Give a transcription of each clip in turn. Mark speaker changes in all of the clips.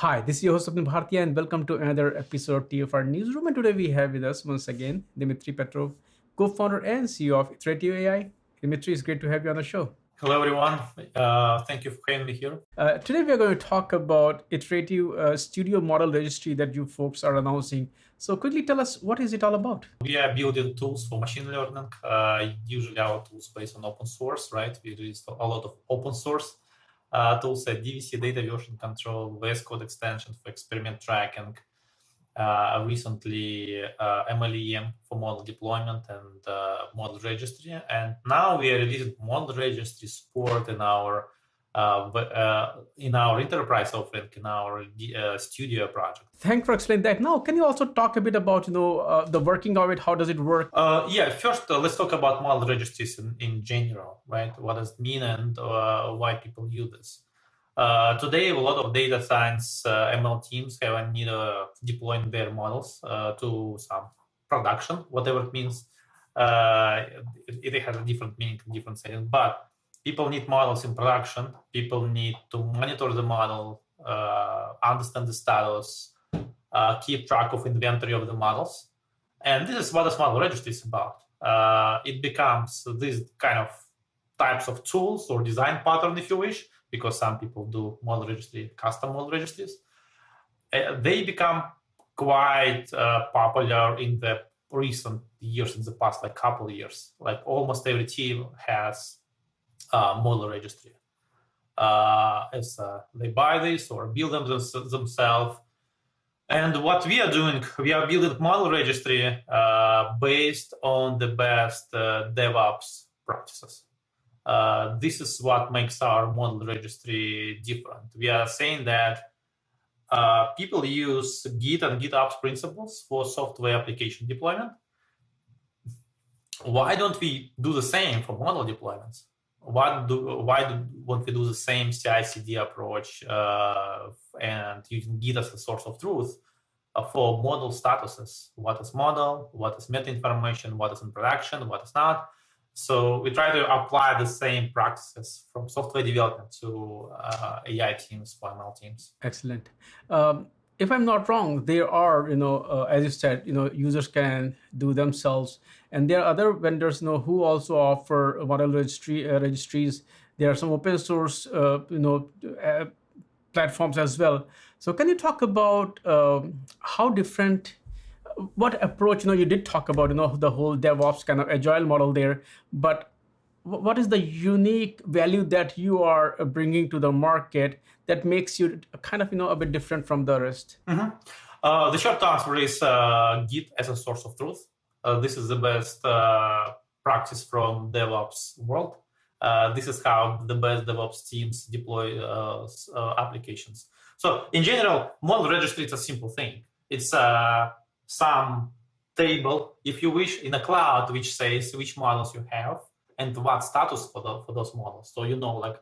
Speaker 1: Hi, this is your host Swapnil Bhartia, and welcome to another episode of our newsroom. And today we have with us once again Dmitry Petrov, co-founder and CEO of Iterative AI. Dmitry, it's great to have you on the show.
Speaker 2: Hello, everyone. Thank you for having me here.
Speaker 1: Today we are going to talk about Iterative Studio Model Registry that you folks are announcing. So quickly tell us, what is it all about?
Speaker 2: We are building tools for machine learning. Usually our tools based on open source, right? We released a lot of open source tools like DVC, data version control, VS Code extension for experiment tracking, recently MLEM for model deployment and model registry. And now we are releasing model registry support in our enterprise offering, in our studio project.
Speaker 1: Thanks for explaining that. Now, can you also talk a bit about the working of it? How does it work?
Speaker 2: First, let's talk about model registries in general, right? What does it mean and why people use this? Today, a lot of data science ML teams have a need of deploying their models to some production, whatever it means. It has a different meaning in different settings, but people need models in production. People need to monitor the model, understand the status, keep track of inventory of the models. And this is what a model registry is about. It becomes these kind of types of tools or design pattern, if you wish, because some people do model registry, custom model registries. They become quite popular in the recent years, in the past like couple of years. Like almost every team has model registry. They buy this or build them themselves. And what we are doing, we are building model registry based on the best DevOps practices. This is what makes our model registry different. We are saying that people use Git and GitOps principles for software application deployment. Why don't we do the same for model deployments? Why won't we do the same CI/CD approach and using Git as a source of truth for model statuses? What is model? What is meta information? What is in production? What is not? So we try to apply the same practices from software development to AI teams, for ML teams.
Speaker 1: Excellent. If I'm not wrong, there are, as you said, users can do themselves, and there are other vendors, who also offer model registries. There are some open source, platforms as well. So, can you talk about how different? What approach? You did talk about, the whole DevOps kind of agile model there, but what is the unique value that you are bringing to the market that makes you kind of a bit different from the rest?
Speaker 2: The short answer is Git as a source of truth. This is the best practice from DevOps world. This is how the best DevOps teams deploy applications. So in general, model registry is a simple thing. It's some table, if you wish, in a cloud which says which models you have and what status for those models. So like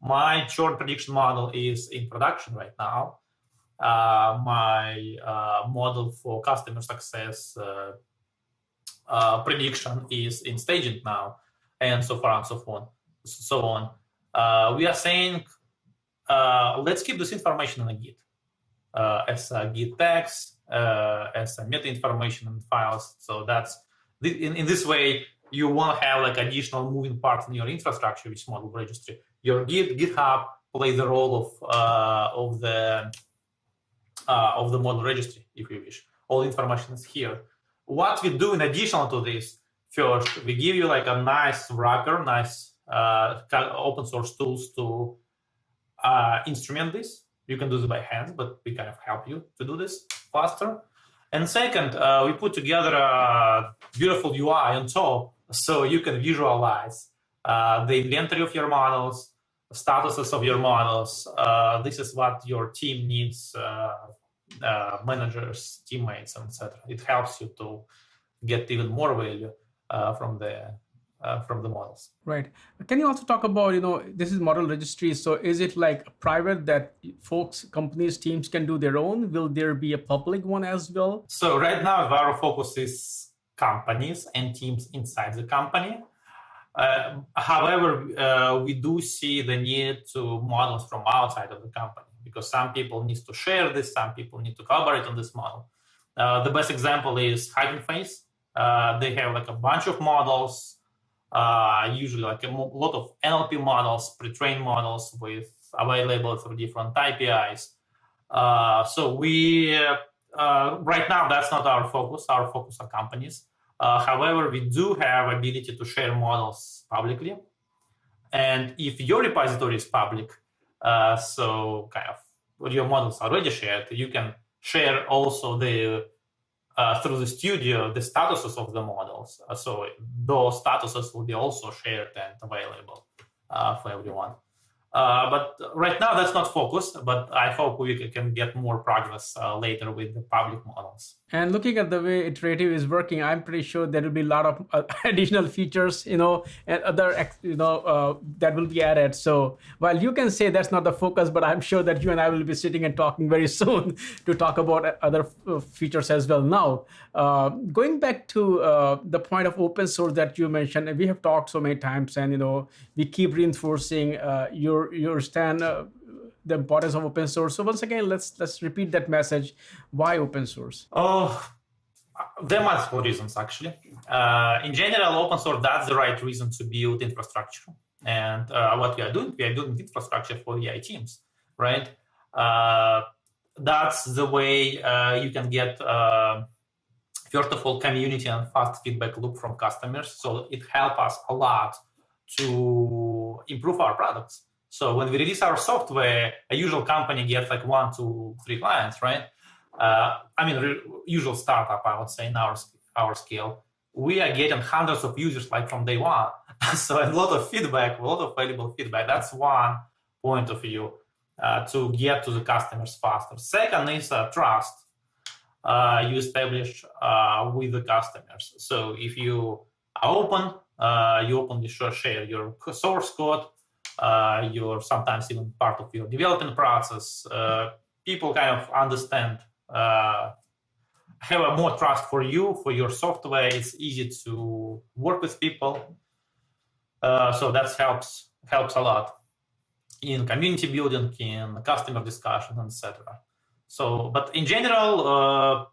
Speaker 2: my churn prediction model is in production right now. My model for customer success prediction is in staging now, and so far and so on. We are saying let's keep this information in a Git as a Git tags, as a meta information and files. So that's in this way you won't have like additional moving parts in your infrastructure, which is model registry. Your GitHub plays the role of the model registry, if you wish. All information is here. What we do in addition to this, first we give you like a nice wrapper, nice open source tools to instrument this. You can do this by hand, but we kind of help you to do this faster. And second, we put together a beautiful UI on top so you can visualize the inventory of your models, statuses of your models. This is what your team needs, managers, teammates, etc. It helps you to get even more value from the models.
Speaker 1: Right. Can you also talk about, this is model registry. So is it like private that folks, companies, teams can do their own? Will there be a public one as well?
Speaker 2: So right now, our focus is companies and teams inside the company. However, we do see the need to models from outside of the company. because some people need to share this, some people need to collaborate on this model. The best example is Hugging Face. They have like a bunch of models, usually like a lot of NLP models, pre-trained models with available through different APIs. So we right now that's not our focus. Our focus are companies. However, we do have ability to share models publicly, and if your repository is public, so kind of your models are already shared, you can share also the through the studio the statuses of the models. So those statuses will be also shared and available for everyone. But right now that's not focused, but I hope we can get more progress later with the public models.
Speaker 1: And looking at the way Iterative is working, I'm pretty sure there will be a lot of additional features, and other, that will be added. So while you can say that's not the focus, but I'm sure that you and I will be sitting and talking very soon to talk about other features as well. Now, going back to the point of open source that you mentioned, and we have talked so many times, and we keep reinforcing your stand. The importance of open source. So once again, let's repeat that message. Why open source?
Speaker 2: Oh, there are multiple reasons actually. In general, open source, that's the right reason to build infrastructure. And what we are doing infrastructure for AI teams, right? That's the way you can get, first of all, community and fast feedback loop from customers. So it helps us a lot to improve our products. So when we release our software, a usual company gets like 1 to 3 clients, right? Usual startup, I would say, in our scale. We are getting hundreds of users like from day one. So a lot of feedback, a lot of valuable feedback. That's one point of view to get to the customers faster. Second is trust you establish with the customers. So if you are open, you openly share your source code, you're sometimes even part of your development process. People kind of understand, have a more trust for you, for your software. It's easy to work with people. So that helps a lot in community building, in customer discussion, etc. So, but in general,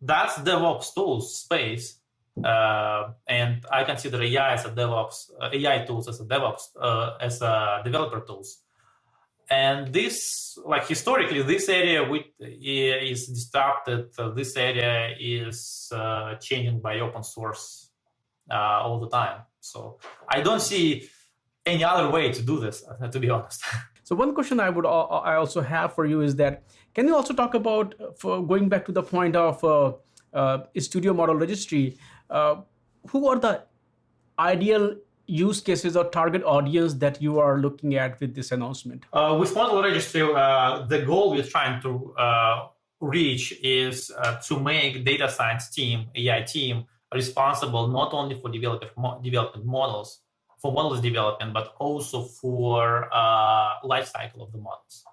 Speaker 2: that's DevOps tools space. And I consider AI as a DevOps, AI tools as a DevOps, as a developer tools. And this, like historically, this area is disrupted. This area is changing by open source all the time. So I don't see any other way to do this, to be honest.
Speaker 1: So one question I also have for you is that, can you also talk about, for going back to the point of Studio Model Registry, who are the ideal use cases or target audience that you are looking at with this announcement?
Speaker 2: With Model Registry, the goal we're trying to reach is to make data science team, AI team, responsible not only for development models, for models development, but also for lifecycle of the models.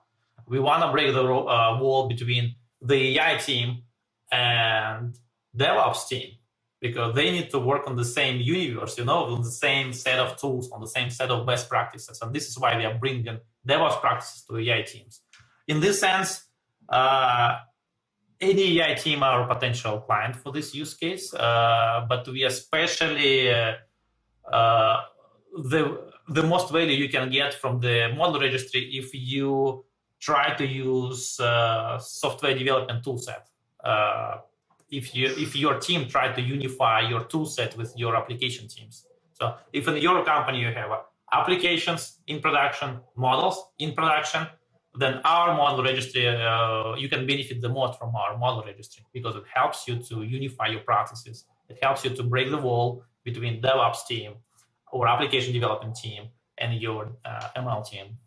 Speaker 2: We want to break the wall between the AI team and DevOps team, because they need to work on the same universe, on the same set of tools, on the same set of best practices. And this is why we are bringing DevOps practices to AI teams. In this sense, any AI team are a potential client for this use case, but we especially, the most value you can get from the model registry if you try to use software development toolset. If your team try to unify your toolset with your application teams. So if in your company you have applications in production, models in production, then our model registry, you can benefit the most from our model registry because it helps you to unify your processes. It helps you to break the wall between DevOps team or application development team and your ML team.